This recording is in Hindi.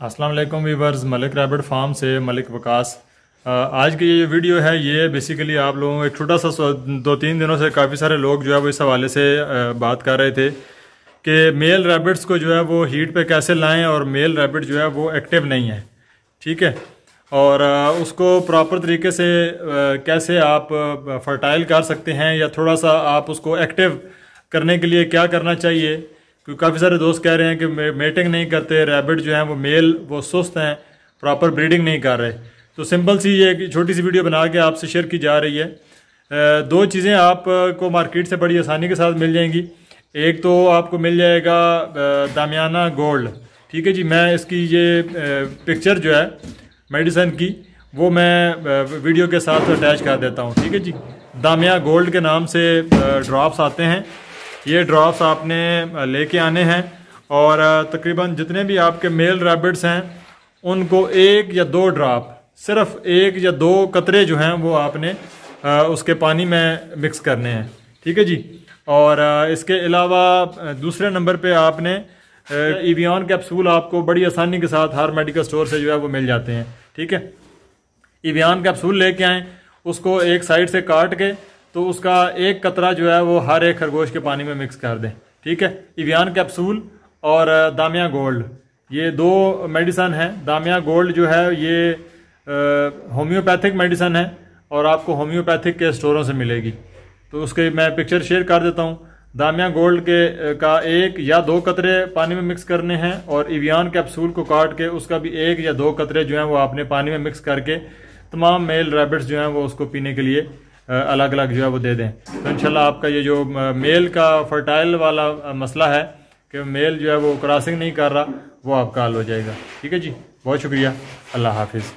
अस्सलाम वालेकुम वीवर्स, मलिक रैबिट फार्म से मलिक वकास। आज की ये वीडियो है, ये बेसिकली आप लोगों को एक छोटा सा 2-3 दिनों से काफ़ी सारे लोग जो है वो इस हवाले से बात कर रहे थे कि मेल रैबिट्स को जो है वो हीट पे कैसे लाएं और मेल रैबिट जो है वो एक्टिव नहीं है, ठीक है। और उसको प्रॉपर तरीके से कैसे आप फर्टाइल कर सकते हैं या थोड़ा सा आप उसको एक्टिव करने के लिए क्या करना चाहिए, क्योंकि काफ़ी सारे दोस्त कह रहे हैं कि मेटिंग नहीं करते रैबिट जो हैं वो मेल वो सुस्त हैं, प्रॉपर ब्रीडिंग नहीं कर रहे। तो सिंपल सी ये छोटी सी वीडियो बना के आपसे शेयर की जा रही है। दो चीज़ें आपको मार्केट से बड़ी आसानी के साथ मिल जाएंगी। एक तो आपको मिल जाएगा दामियाना गोल्ड, ठीक है जी। मैं इसकी ये पिक्चर जो है मेडिसन की वो मैं वीडियो के साथ अटैच कर देता हूँ, ठीक है जी। दामिया गोल्ड के नाम से ड्रॉप्स आते हैं। ये ड्रॉप्स आपने लेके आने हैं और तकरीबन जितने भी आपके मेल रैबिट्स हैं उनको 1 या 2 ड्रॉप, सिर्फ 1 या 2 कतरे जो हैं वो आपने उसके पानी में मिक्स करने हैं, ठीक है जी। और इसके अलावा दूसरे नंबर पे आपने इवियन कैप्सूल आपको बड़ी आसानी के साथ हर मेडिकल स्टोर से जो है वो मिल जाते हैं, ठीक है। इवियन कैप्सूल लेके आएँ, उसको एक साइड से काट के तो उसका 1 कतरा जो है वो हर एक खरगोश के पानी में मिक्स कर दें, ठीक है। इवियन कैप्सूल और दामिया गोल्ड, ये 2 मेडिसन हैं। दामिया गोल्ड जो है ये होम्योपैथिक मेडिसन है और आपको होम्योपैथिक के स्टोरों से मिलेगी। तो उसके मैं पिक्चर शेयर कर देता हूँ। दामिया गोल्ड का 1 या 2 कतरे पानी में मिक्स करने हैं और इवियन कैप्सूल को काट के उसका भी 1 या 2 कतरे जो हैं वो आपने पानी में मिक्स करके तमाम मेल रैबिट्स जो हैं वो उसको पीने के लिए अलग अलग जो है वो दे दें। तो इंशाल्लाह आपका ये जो मेल का फर्टाइल वाला मसला है कि मेल जो है वो क्रॉसिंग नहीं कर रहा, वो आपका हल हो जाएगा, ठीक है जी। बहुत शुक्रिया, अल्लाह हाफिज़।